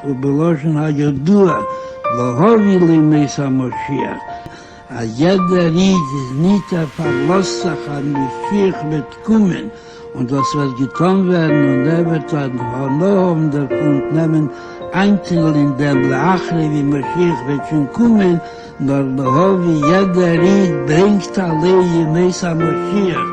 ובלושן הידוע, לא הוביל לימי המשיח. הידע Ried ist nicht der Verlust an Mashiach mitkommen. Und das wird getan werden und wird dann Honorem davon nehmen, Einzel in dem Lachre, wie Mashiach wird schon kommen, nur noch wie jeder Ried bringt alle Yemei Mashiach.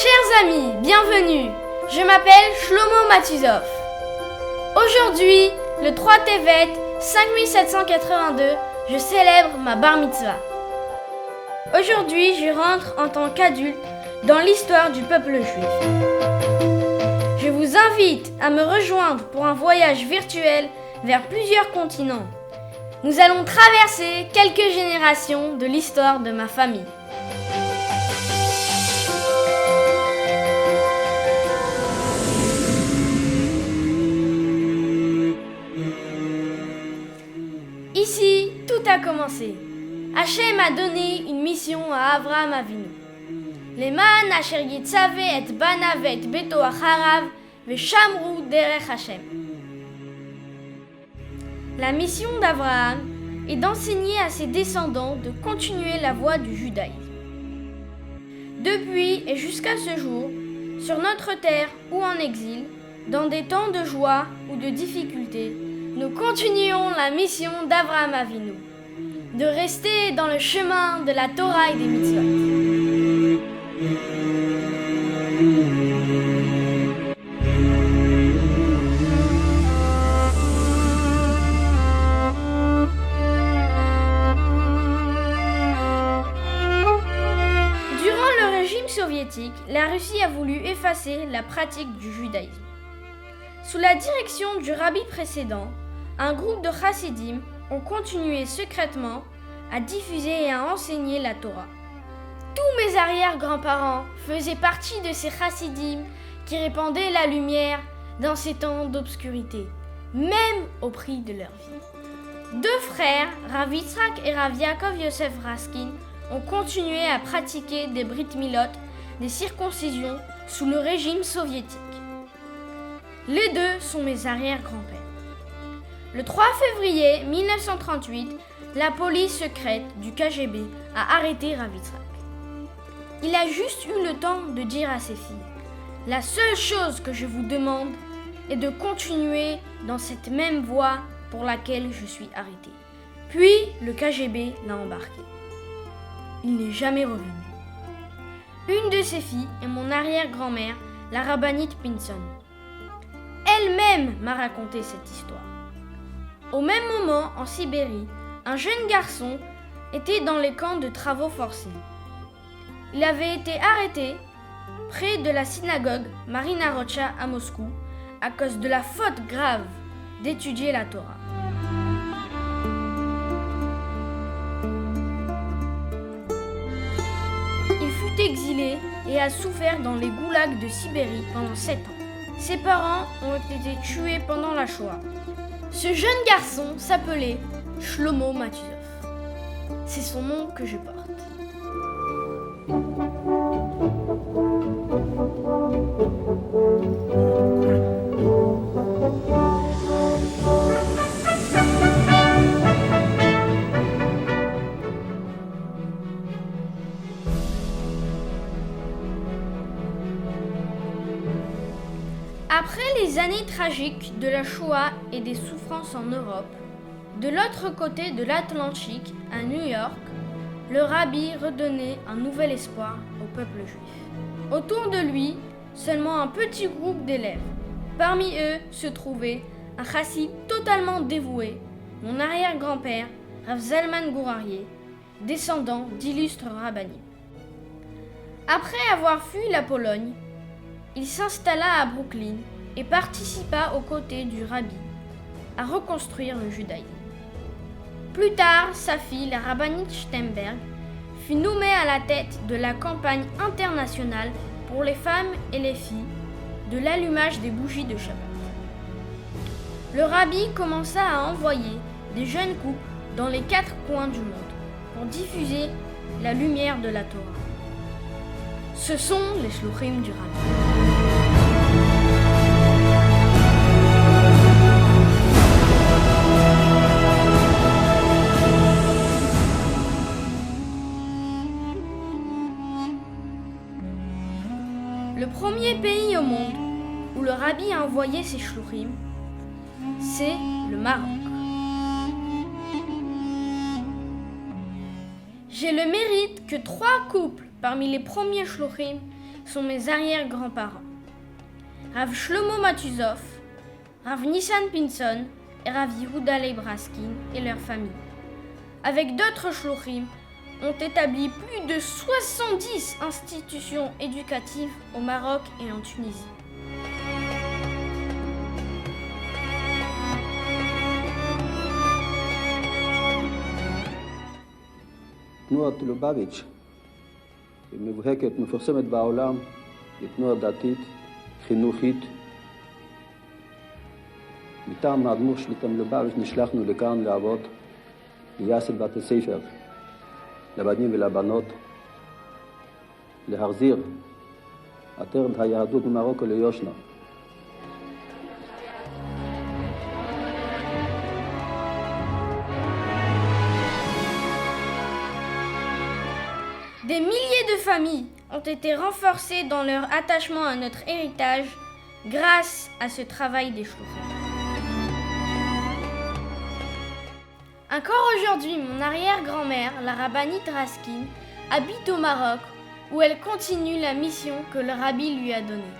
Chers amis, bienvenue. Je m'appelle Shlomo Matuzov. Aujourd'hui, le 3 Tevet 5782, je célèbre ma bar mitzvah. Aujourd'hui, je rentre en tant qu'adulte dans l'histoire du peuple juif. Je vous invite à me rejoindre pour un voyage virtuel vers plusieurs continents. Nous allons traverser quelques générations de l'histoire de ma famille. Ici, tout a commencé. Hachem a donné une mission à Avraham Avinu. Leman asher yitzave et banav et beto acharav veshamru derech Hachem. La mission d'Abraham est d'enseigner à ses descendants de continuer la voie du judaïsme. Depuis et jusqu'à ce jour, sur notre terre ou en exil, dans des temps de joie ou de difficulté, nous continuons la mission d'Avraham Avinu, de rester dans le chemin de la Torah et des mitzvot. Durant le régime soviétique, la Russie a voulu effacer la pratique du judaïsme. Sous la direction du rabbi précédent, un groupe de chassidim ont continué secrètement à diffuser et à enseigner la Torah. Tous mes arrière-grands-parents faisaient partie de ces chassidim qui répandaient la lumière dans ces temps d'obscurité, même au prix de leur vie. Deux frères, Rav Yitzhak et Rav Yaakov Yosef Raskin, ont continué à pratiquer des brit milot, des circoncisions, sous le régime soviétique. Les deux sont mes arrière-grands-pères. Le 3 février 1938, la police secrète du KGB a arrêté Rav Yitzhak. Il a juste eu le temps de dire à ses filles « La seule chose que je vous demande est de continuer dans cette même voie pour laquelle je suis arrêté. » Puis le KGB l'a embarqué. Il n'est jamais revenu. Une de ses filles est mon arrière-grand-mère, la rabbinite Pinson. Elle-même m'a raconté cette histoire. Au même moment, en Sibérie, un jeune garçon était dans les camps de travaux forcés. Il avait été arrêté près de la synagogue Marina Rocha à Moscou à cause de la faute grave d'étudier la Torah. Il fut exilé et a souffert dans les goulags de Sibérie pendant 7 ans. Ses parents ont été tués pendant la Shoah. Ce jeune garçon s'appelait Shlomo Matuzov. C'est son nom que je porte. Après les années tragiques de la Shoah et des souffrances en Europe, de l'autre côté de l'Atlantique, à New York, le rabbi redonnait un nouvel espoir au peuple juif. Autour de lui, seulement un petit groupe d'élèves. Parmi eux se trouvait un chassid totalement dévoué, mon arrière-grand-père, Rav Zalman Gourarié, descendant d'illustres rabbinim. Après avoir fui la Pologne, il s'installa à Brooklyn et participa aux côtés du rabbi à reconstruire le judaïsme. Plus tard, sa fille, la rabbinite Steinberg, fut nommée à la tête de la campagne internationale pour les femmes et les filles de l'allumage des bougies de Shabbat. Le rabbi commença à envoyer des jeunes couples dans les 4 coins du monde pour diffuser la lumière de la Torah. Ce sont les shluchim du rabbi. Le premier pays au monde où le rabbi a envoyé ses shluchim, c'est le Maroc. J'ai le mérite que 3 couples parmi les premiers shluchim sont mes arrière-grands-parents. Rav Shlomo Matuzov, Rav Nissan Pinson et Rav Yehuda Leib Raskin et leur famille, avec d'autres shluchim, ont établi plus de 70 institutions éducatives au Maroc et en Tunisie. תנועת לובביץ' היא מבוהקת, מפורסמת בעולם, היא תנועה דתית, חינוכית. מטעם האדמו"ר שליט"א מלובביץ' נשלחנו לכאן לעבוד, לייסד בתי ספר לבנים ולבנות, להחזיר את היהדות ממרוקו ליושנה. Des milliers de familles ont été renforcées dans leur attachement à notre héritage grâce à ce travail des shluchim. Encore aujourd'hui, mon arrière-grand-mère, la rabbinite Raskin, habite au Maroc où elle continue la mission que le rabbi lui a donnée.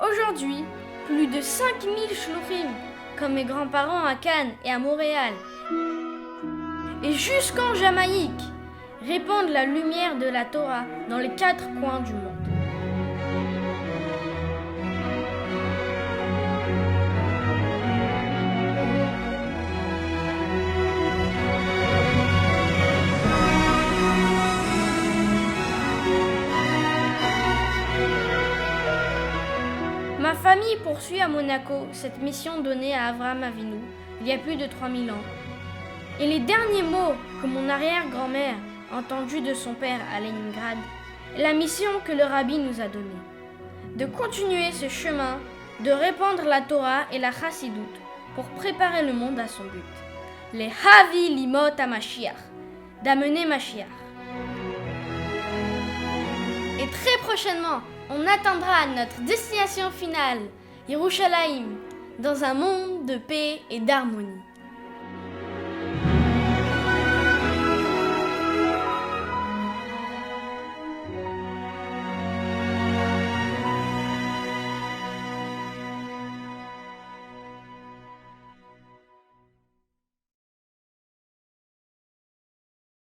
Aujourd'hui, plus de 5000 shluchim, comme mes grands-parents à Cannes et à Montréal, et jusqu'en Jamaïque, répandent la lumière de la Torah dans les 4 coins du monde. Ma famille poursuit à Monaco cette mission donnée à Avraham Avinu il y a plus de 3000 ans. Et les derniers mots que mon arrière-grand-mère a entendus de son père à Leningrad est la mission que le rabbi nous a donnée. De continuer ce chemin, de répandre la Torah et la Chassidoute pour préparer le monde à son but. Les Havi Limot à Mashiach, d'amener Mashiach. Et très prochainement, on atteindra notre destination finale, Yerushalayim, dans un monde de paix et d'harmonie.